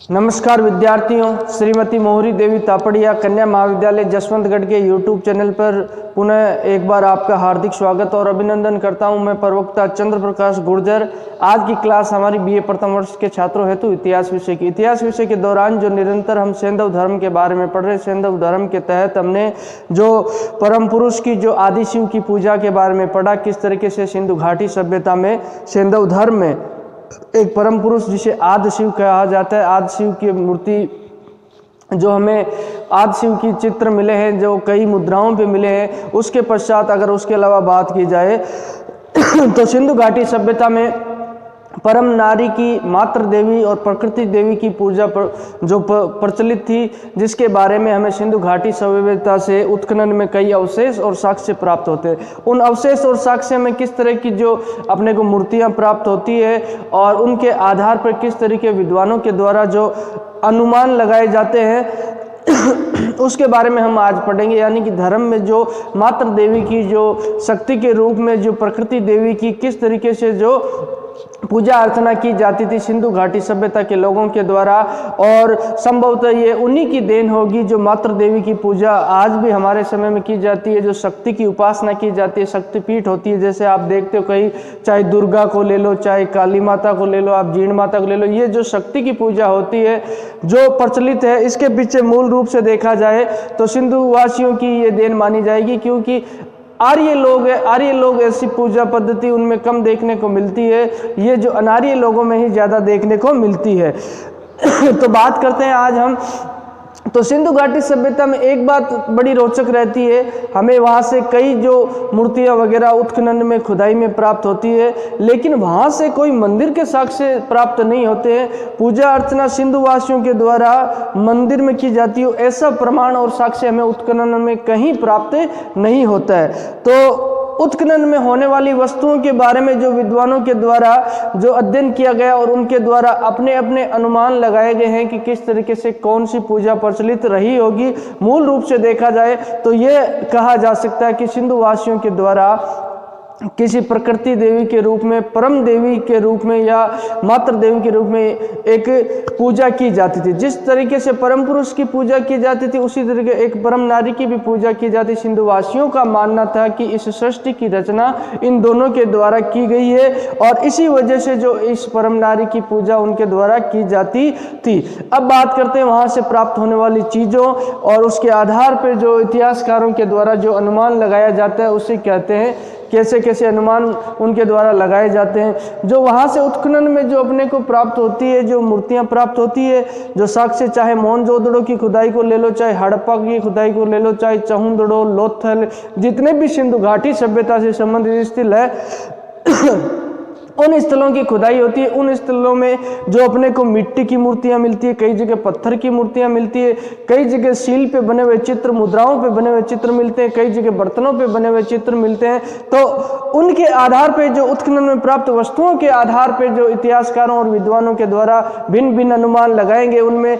नमस्कार विद्यार्थियों, श्रीमती मोहरी देवी तापड़िया कन्या महाविद्यालय जसवंतगढ़ के YouTube चैनल पर पुनः एक बार आपका हार्दिक स्वागत और अभिनंदन करता हूं। मैं प्रवक्ता चंद्र प्रकाश गुर्जर। आज की क्लास हमारी BA प्रथम वर्ष के छात्रों हेतु इतिहास विषय की। इतिहास विषय के दौरान जो निरंतर हम सैंधव धर्म के बारे में पढ़ रहे, सैंधव धर्म के तहत हमने जो परम पुरुष की जो आदि शिव की पूजा के बारे में पढ़ा, किस तरीके से सिंधु घाटी सभ्यता में सैंधव धर्म में एक परम पुरुष जिसे आदि शिव कहा जाता है, आदि शिव की मूर्ति जो हमें आदि शिव की चित्र मिले हैं, जो कई मुद्राओं पे मिले हैं। उसके पश्चात अगर उसके अलावा बात की जाए तो सिंधु घाटी सभ्यता में परम नारी की मातृ देवी और प्रकृति देवी की पूजा जो प्रचलित थी, जिसके बारे में हमें सिंधु घाटी सभ्यता से उत्खनन में कई अवशेष और साक्ष्य प्राप्त होते हैं। उन अवशेष और साक्ष्य में किस तरह की जो अपने को मूर्तियां प्राप्त होती है और उनके आधार पर किस तरह के विद्वानों के द्वारा जो अनुमान लगाए जाते हैं उसके बारे में हम आज पढ़ेंगे। यानी कि धर्म में जो मातृ देवी की जो शक्ति के रूप में जो प्रकृति देवी की किस तरीके से जो पूजा अर्चना की जाती थी सिंधु घाटी सभ्यता के लोगों के द्वारा, और संभवतः ये उन्हीं की देन होगी जो मातृ देवी की पूजा आज भी हमारे समय में की जाती है, जो शक्ति की उपासना की जाती है, शक्तिपीठ होती है। जैसे आप देखते हो कहीं, चाहे दुर्गा को ले लो, चाहे काली माता को ले लो, आप जीण माता को ले लो, ये जो शक्ति की पूजा होती है जो प्रचलित है, इसके पीछे मूल रूप से देखा जाए तो सिंधु वासियों की ये देन मानी जाएगी। क्योंकि आर्य लोग ऐसी पूजा पद्धति उनमें कम देखने को मिलती है, ये जो अनार्य लोगों में ही ज़्यादा देखने को मिलती है। तो बात करते हैं आज हम तो सिंधु घाटी सभ्यता में एक बात बड़ी रोचक रहती है, हमें वहाँ से कई जो मूर्तियाँ वगैरह उत्खनन में खुदाई में प्राप्त होती है, लेकिन वहाँ से कोई मंदिर के साक्ष्य प्राप्त नहीं होते हैं। पूजा अर्चना सिंधु वासियों के द्वारा मंदिर में की जाती हो, ऐसा प्रमाण और साक्ष्य हमें उत्खनन में कहीं प्राप्त नहीं होता है। तो उत्खनन में होने वाली वस्तुओं के बारे में जो विद्वानों के द्वारा जो अध्ययन किया गया और उनके द्वारा अपने अपने अनुमान लगाए गए हैं कि किस तरीके से कौन सी पूजा प्रचलित रही होगी, मूल रूप से देखा जाए तो ये कहा जा सकता है कि सिंधु वासियों के द्वारा किसी प्रकृति देवी के रूप में, परम देवी के रूप में या मातृ देवी के रूप में एक पूजा की जाती थी। जिस तरीके से परम पुरुष की पूजा की जाती थी, उसी तरीके एक परम नारी की भी पूजा की जाती। सिंधु वासियों का मानना था कि इस सृष्टि की रचना इन दोनों के द्वारा की गई है और इसी वजह से जो इस परम नारी की पूजा उनके द्वारा की जाती थी। अब बात करते हैं वहाँ से प्राप्त होने वाली चीज़ों और उसके आधार पर जो इतिहासकारों के द्वारा जो अनुमान लगाया जाता है उसे कहते हैं, कैसे कैसे अनुमान उनके द्वारा लगाए जाते हैं। जो वहाँ से उत्खनन में जो अपने को प्राप्त होती है, जो मूर्तियाँ प्राप्त होती है, जो साक्ष्य, चाहे मोहनजोदड़ो की खुदाई को ले लो, चाहे हड़प्पा की खुदाई को ले लो, चाहे चहुंदड़ो, लोथल, जितने भी सिंधु घाटी सभ्यता से संबंधित स्थल है उन स्थलों की खुदाई होती है। उन स्थलों में जो अपने को मिट्टी की मूर्तियां मिलती है, कई जगह पत्थर की मूर्तियां मिलती है, कई जगह सील पे बने हुए चित्र, मुद्राओं पे बने हुए चित्र मिलते हैं, कई जगह बर्तनों पे बने हुए चित्र मिलते हैं। तो उनके आधार पे जो उत्खनन में प्राप्त वस्तुओं के आधार पे जो इतिहासकारों और विद्वानों के द्वारा भिन्न भिन्न अनुमान लगाएंगे, उनमें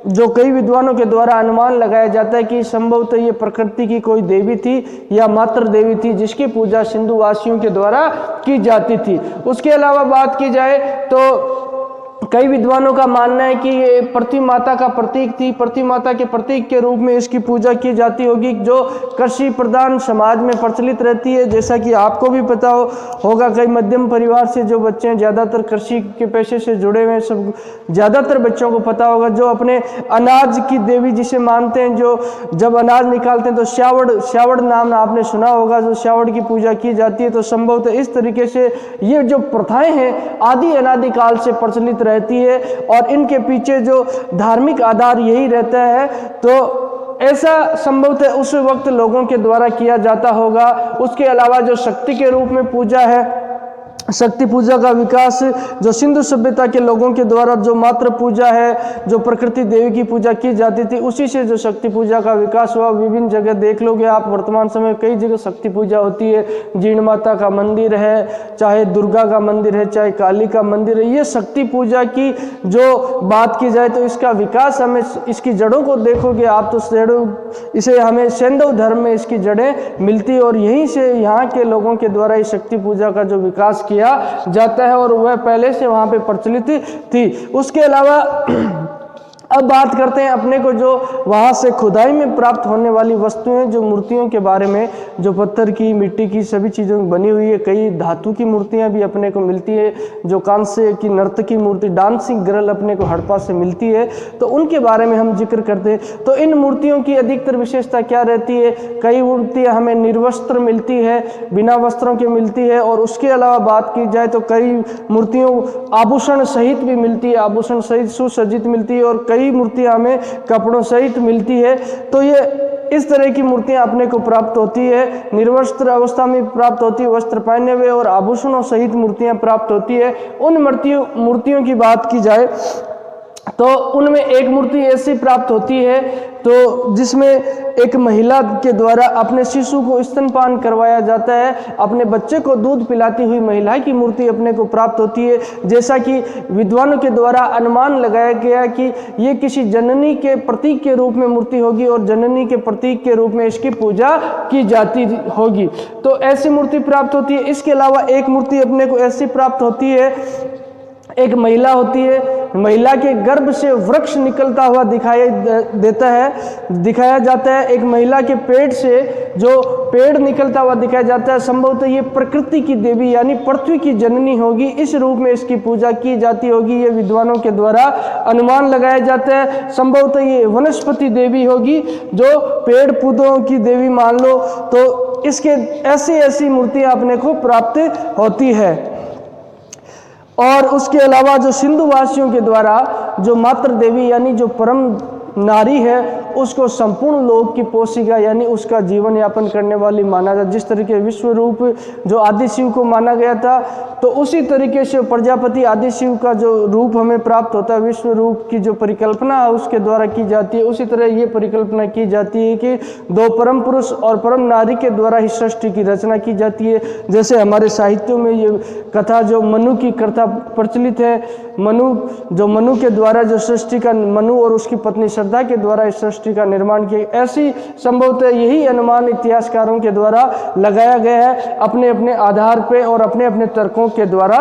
जो कई विद्वानों के द्वारा अनुमान लगाया जाता है कि संभवतः ये प्रकृति की कोई देवी थी या मातृ देवी थी जिसकी पूजा सिंधु वासियों के द्वारा की जाती थी। उसके अलावा बात की जाए तो कई विद्वानों का मानना है कि ये पृथ्वी माता का प्रतीक थी, पृथ्वी माता के प्रतीक के रूप में इसकी पूजा की जाती होगी, जो कृषि प्रधान समाज में प्रचलित रहती है। जैसा कि आपको भी पता होगा, कई मध्यम परिवार से जो बच्चे हैं, ज़्यादातर कृषि के पेशे से जुड़े हुए हैं, सब ज़्यादातर बच्चों को पता होगा, जो अपने अनाज की देवी जिसे मानते हैं, जो जब अनाज निकालते हैं तो श्यावड़ नाम आपने सुना होगा, जो श्यावड़ की पूजा की जाती है। तो संभवतः इस तरीके से ये जो प्रथाएं हैं आदि अनादिकाल से प्रचलित रहती है और इनके पीछे जो धार्मिक आधार यही रहता है। तो ऐसा संभवतः उस वक्त लोगों के द्वारा किया जाता होगा। उसके अलावा जो शक्ति के रूप में पूजा है, शक्ति पूजा का विकास जो सिंधु सभ्यता के लोगों के द्वारा जो मातृ पूजा है, जो प्रकृति देवी की पूजा की जाती थी, उसी से जो शक्ति पूजा का विकास हुआ। विभिन्न जगह देख लोगे आप, वर्तमान समय कई जगह शक्ति पूजा होती है। जीण माता का मंदिर है, चाहे दुर्गा का मंदिर है, चाहे काली का मंदिर है। ये शक्ति पूजा की जो बात की जाए तो इसका विकास, हमें इसकी जड़ों को देखोगे आप तो इसे हमें सैंधव धर्म में इसकी जड़ें मिलती और यहीं से यहाँ के लोगों के द्वारा इस शक्ति पूजा का जो विकास किया किया जाता है और वह पहले से वहाँ पे प्रचलित थी। उसके अलावा अब बात करते हैं अपने को जो वहाँ से खुदाई में प्राप्त होने वाली वस्तुएं, जो मूर्तियों के बारे में, जो पत्थर की, मिट्टी की सभी चीज़ों की बनी हुई है। कई धातु की मूर्तियां भी अपने को मिलती है, जो कांस्य की नर्तकी मूर्ति, डांसिंग गर्ल अपने को हड़प्पा से मिलती है, तो उनके बारे में हम जिक्र करते हैं। तो इन मूर्तियों की अधिकतर विशेषता क्या रहती है? कई मूर्तियाँ हमें निर्वस्त्र मिलती है, बिना वस्त्रों के मिलती है, और उसके अलावा बात की जाए तो कई मूर्तियों आभूषण सहित भी मिलती है, आभूषण सहित सुसज्जित मिलती है, और कई मूर्तियां हमें कपड़ों सहित मिलती है। तो ये इस तरह की मूर्तियां अपने को प्राप्त होती है, निर्वस्त्र अवस्था में प्राप्त होती है, वस्त्र पहने हुए और आभूषणों सहित मूर्तियां प्राप्त होती है। उन मूर्तियों की बात की जाए तो उनमें एक मूर्ति ऐसी प्राप्त होती है तो जिसमें एक महिला के द्वारा अपने शिशु को स्तनपान करवाया जाता है, अपने बच्चे को दूध पिलाती हुई महिला की मूर्ति अपने को प्राप्त होती है। जैसा कि विद्वानों के द्वारा अनुमान लगाया गया कि ये किसी जननी के प्रतीक के रूप में मूर्ति होगी और जननी के प्रतीक के रूप में इसकी पूजा की जाती होगी, तो ऐसी मूर्ति प्राप्त होती है। इसके अलावा एक मूर्ति अपने को ऐसी प्राप्त होती है, एक महिला होती है, महिला के गर्भ से वृक्ष निकलता हुआ दिखाया जाता है। एक महिला के पेट से जो पेड़ निकलता हुआ दिखाया जाता है, संभवतः ये प्रकृति की देवी यानी पृथ्वी की जननी होगी, इस रूप में इसकी पूजा की जाती होगी, ये विद्वानों के द्वारा अनुमान लगाया जाता है। संभवतः ये वनस्पति देवी होगी, जो पेड़ पौधों की देवी मान लो, तो इसके ऐसी मूर्तियां अपने को प्राप्त होती है। और उसके अलावा जो सिंधु वासियों के द्वारा जो मातृ देवी यानी जो परम नारी है, उसको संपूर्ण लोक की पोषिका यानी उसका जीवन यापन करने वाली माना जाता। जिस तरीके विश्व रूप जो आदि शिव को माना गया था, तो उसी तरीके से प्रजापति आदि शिव का जो रूप हमें प्राप्त होता है, विश्व रूप की जो परिकल्पना है उसके द्वारा की जाती है, उसी तरह ये परिकल्पना की जाती है कि दो परम पुरुष और परम नारी के द्वारा ही सृष्टि की रचना की जाती है। जैसे हमारे साहित्यों में ये कथा जो मनु की कथा प्रचलित है, मनु के द्वारा जो सृष्टि का, मनु और उसकी पत्नी श्रद्धा के द्वारा इस सृष्टि का निर्माण किया, ऐसी संभवतः यही अनुमान इतिहासकारों के द्वारा लगाया गया है, अपने अपने आधार पे और अपने अपने तर्कों के द्वारा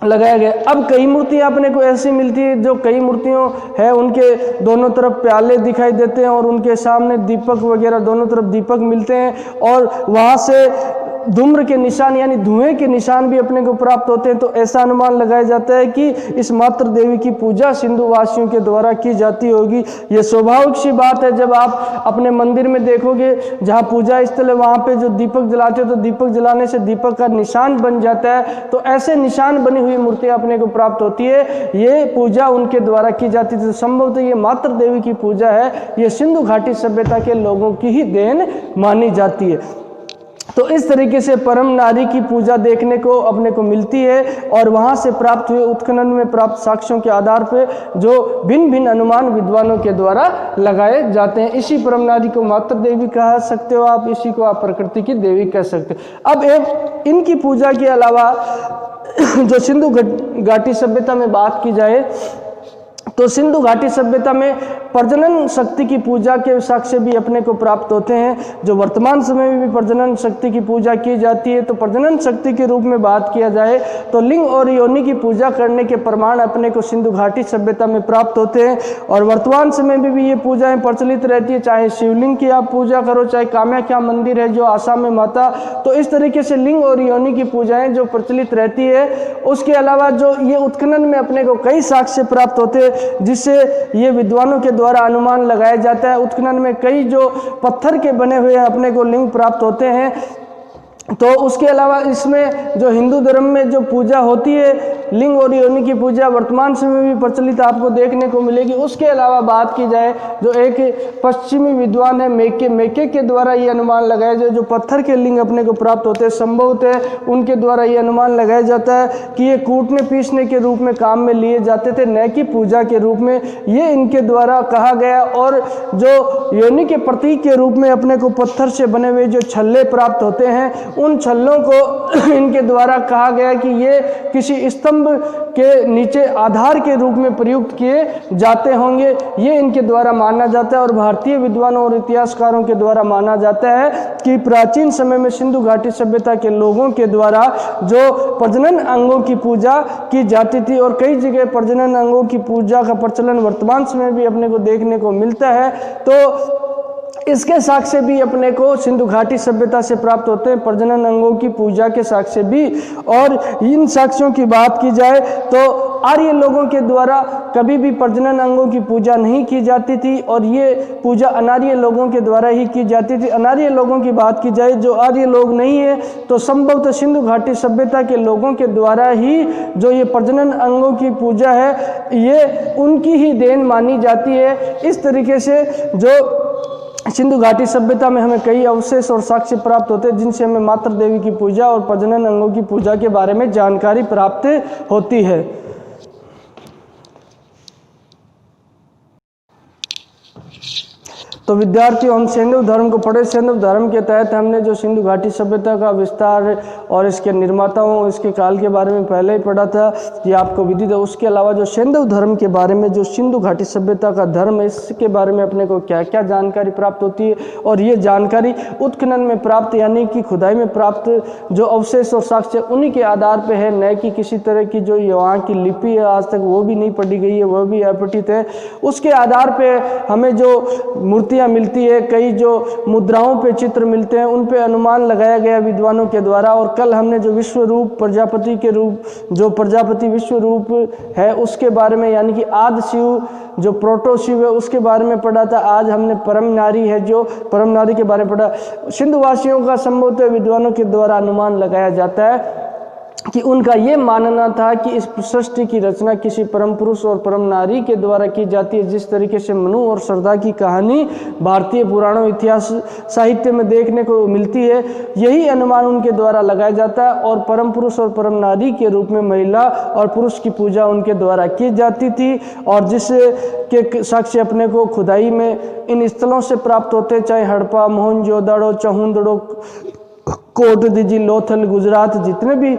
लगाया गया। अब कई मूर्तियां अपने को ऐसी मिलती है, जो कई मूर्तियों है उनके दोनों तरफ प्याले दिखाई देते हैं और उनके सामने दीपक वगैरह, दोनों तरफ दीपक मिलते हैं, और वहां से धूम्र के निशान यानी धुएं के निशान भी अपने को प्राप्त होते हैं। तो ऐसा अनुमान लगाया जाता है कि इस मातृ देवी की पूजा सिंधु वासियों के द्वारा की जाती होगी। ये स्वाभाविक सी बात है, जब आप अपने मंदिर में देखोगे जहाँ पूजा स्थल है, वहाँ पे जो दीपक जलाते हो तो दीपक जलाने से दीपक का निशान बन जाता है, तो ऐसे निशान बनी हुई मूर्तियाँ अपने को प्राप्त होती है, ये पूजा उनके द्वारा की जाती थी। संभवतः ये मातृ देवी की पूजा है, ये सिंधु घाटी सभ्यता के लोगों की ही देन मानी जाती है। तो इस तरीके से परम नारी की पूजा देखने को अपने को मिलती है, और वहाँ से प्राप्त हुए उत्खनन में प्राप्त साक्ष्यों के आधार पर जो भिन्न भिन्न अनुमान विद्वानों के द्वारा लगाए जाते हैं। इसी परम नारी को मातृ देवी कह सकते हो आप, इसी को आप प्रकृति की देवी कह सकते हो। अब एक इनकी पूजा के अलावा जो सिंधु घाटी सभ्यता में बात की जाए तो सिंधु घाटी सभ्यता में प्रजनन शक्ति की पूजा के साक्ष्य भी अपने को प्राप्त होते हैं। जो वर्तमान समय में भी प्रजनन शक्ति की पूजा की जाती है, तो प्रजनन शक्ति के रूप में बात किया जाए तो लिंग और योनि की पूजा करने के प्रमाण अपने को सिंधु घाटी सभ्यता में प्राप्त होते हैं, और वर्तमान समय में भी ये पूजाएं प्रचलित रहती है। चाहे शिवलिंग की आप पूजा करो, चाहे कामाख्या मंदिर है जो आसाम में माता, तो इस तरीके से लिंग और योनि की पूजाएं जो प्रचलित रहती है। उसके अलावा जो ये उत्खनन में अपने को कई साक्ष्य प्राप्त होते हैं, जिससे ये विद्वानों के द्वारा अनुमान लगाया जाता है। उत्खनन में कई जो पत्थर के बने हुए अपने को लिंग प्राप्त होते हैं। तो उसके अलावा इसमें जो हिंदू धर्म में जो पूजा होती है, लिंग और योनि की पूजा वर्तमान समय में भी प्रचलित आपको देखने को मिलेगी। उसके अलावा बात की जाए जो एक पश्चिमी विद्वान है मेके के द्वारा ये अनुमान लगाया जाए, जो पत्थर के लिंग अपने को प्राप्त होते हैं, संभवतः उनके द्वारा ये अनुमान लगाया जाता है कि ये कूटने पीसने के रूप में काम में लिए जाते थे, न कि पूजा के रूप में, ये इनके द्वारा कहा गया। और जो योनि के प्रतीक के रूप में अपने को पत्थर से बने हुए जो छल्ले प्राप्त होते हैं, उन छल्लों को इनके द्वारा कहा गया कि ये किसी स्तंभ स्तंभ के नीचे आधार के रूप में प्रयुक्त किए जाते होंगे, ये इनके द्वारा माना जाता है। और भारतीय विद्वानों और इतिहासकारों के द्वारा माना जाता है कि प्राचीन समय में सिंधु घाटी सभ्यता के लोगों के द्वारा जो प्रजनन अंगों की पूजा की जाती थी, और कई जगह प्रजनन अंगों की पूजा का प्रचलन वर्तमान समय भी अपने को देखने को मिलता है। तो इसके साक्ष्य भी अपने को सिंधु घाटी सभ्यता से प्राप्त होते हैं, प्रजनन अंगों की पूजा के साक्ष्य भी। और इन साक्ष्यों की बात की जाए तो आर्य लोगों के द्वारा कभी भी प्रजनन अंगों की पूजा नहीं की जाती थी, और ये पूजा अनार्य लोगों के द्वारा ही की जाती थी। अनार्य लोगों की बात की जाए, जो आर्य लोग नहीं है, तो संभवतः सिंधु घाटी सभ्यता के लोगों के द्वारा ही जो ये प्रजनन अंगों की पूजा है, ये उनकी ही देन मानी जाती है। इस तरीके से जो सिंधु घाटी सभ्यता में हमें कई अवशेष और साक्ष्य प्राप्त होते हैं, जिनसे हमें मातृ देवी की पूजा और प्रजनन अंगों की पूजा के बारे में जानकारी प्राप्त होती है। तो विद्यार्थियों, हम सैंधव धर्म को पढ़े। सैंधव धर्म के तहत हमने जो सिंधु घाटी सभ्यता का विस्तार और इसके निर्माताओं, इसके काल के बारे में पहले ही पढ़ा था, ये आपको विदित है। उसके अलावा जो सैंधव धर्म के बारे में, जो सिंधु घाटी सभ्यता का धर्म है, इसके बारे में अपने को क्या क्या जानकारी प्राप्त होती है, और ये जानकारी उत्खनन में प्राप्त यानी कि खुदाई में प्राप्त जो अवशेष और साक्ष्य उन्हीं के आधार पर है, न कि किसी तरह की जो वहाँ की लिपि है आज तक वो भी नहीं पढ़ी गई है, वह भी अपठित है। उसके आधार पर हमें जो मूर्ति मिलती है, कई जो मुद्राओं पे चित्र मिलते हैं, उन पे अनुमान लगाया गया विद्वानों के द्वारा। और कल हमने जो विश्व रूप प्रजापति के रूप, जो प्रजापति विश्व रूप है उसके बारे में, यानी कि आदि शिव जो प्रोटो शिव है उसके बारे में पढ़ा था। आज हमने परम नारी है, जो परम नारी के बारे में पढ़ा। सिंधु वासियों का संभवतः विद्वानों के द्वारा अनुमान लगाया जाता है कि उनका ये मानना था कि इस सृष्टि की रचना किसी परम पुरुष और परम नारी के द्वारा की जाती है। जिस तरीके से मनु और श्रद्धा की कहानी भारतीय पुराणों, इतिहास, साहित्य में देखने को मिलती है, यही अनुमान उनके द्वारा लगाया जाता है। और परम पुरुष और परम नारी के रूप में महिला और पुरुष की पूजा उनके द्वारा की जाती थी, और जिसके साक्ष्य अपने को खुदाई में इन स्थलों से प्राप्त होते, चाहे हड़प्पा, मोहनजोदड़ो, चहुंदड़ो, कोटदीजी, लोथल, गुजरात, जितने भी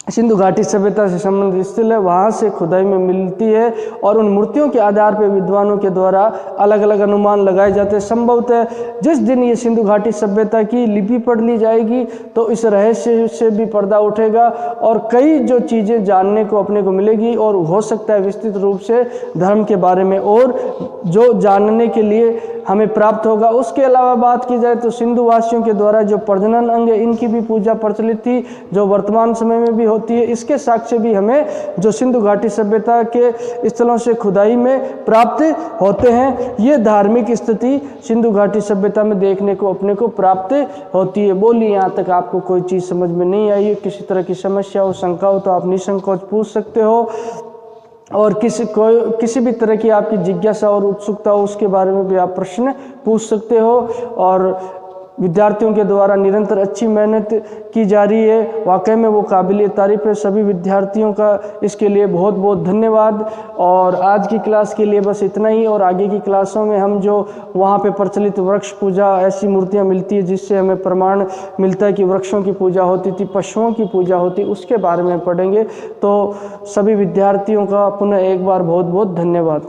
सिंधु घाटी सभ्यता से संबंधित स्थल है, वहाँ से खुदाई में मिलती है। और उन मूर्तियों के आधार पर विद्वानों के द्वारा अलग अलग अनुमान लगाए जाते हैं। संभवतः जिस दिन ये सिंधु घाटी सभ्यता की लिपि पढ़ ली जाएगी तो इस रहस्य से भी पर्दा उठेगा, और कई जो चीज़ें जानने को अपने को मिलेगी, और हो सकता है विस्तृत रूप से धर्म के बारे में और जो जानने के लिए हमें प्राप्त होगा। उसके अलावा बात की जाए तो सिंधु वासियों के द्वारा जो प्रजनन अंग है, इनकी भी पूजा प्रचलित थी, जो वर्तमान समय में भी होती है। इसके साक्ष्य भी हमें जो सिंधु घाटी सभ्यता के स्थलों से खुदाई में प्राप्त होते हैं। ये धार्मिक स्थिति सिंधु घाटी सभ्यता में देखने को अपने को प्राप्त होती है। बोलिए, यहाँ तक आपको कोई चीज़ समझ में नहीं आई है, किसी तरह की समस्या हो, शंका हो, तो आप निसंकोच पूछ सकते हो। और किसी भी तरह की आपकी जिज्ञासा और उत्सुकता हो, उसके बारे में भी आप प्रश्न पूछ सकते हो। और विद्यार्थियों के द्वारा निरंतर अच्छी मेहनत की जा रही है, वाकई में वो काबिल तारीफ है। सभी विद्यार्थियों का इसके लिए बहुत बहुत धन्यवाद। और आज की क्लास के लिए बस इतना ही, और आगे की क्लासों में हम जो वहाँ पे प्रचलित वृक्ष पूजा, ऐसी मूर्तियाँ मिलती है जिससे हमें प्रमाण मिलता है कि वृक्षों की पूजा होती थी, पशुओं की पूजा होती, उसके बारे में पढ़ेंगे। तो सभी विद्यार्थियों का पुनः एक बार बहुत बहुत धन्यवाद।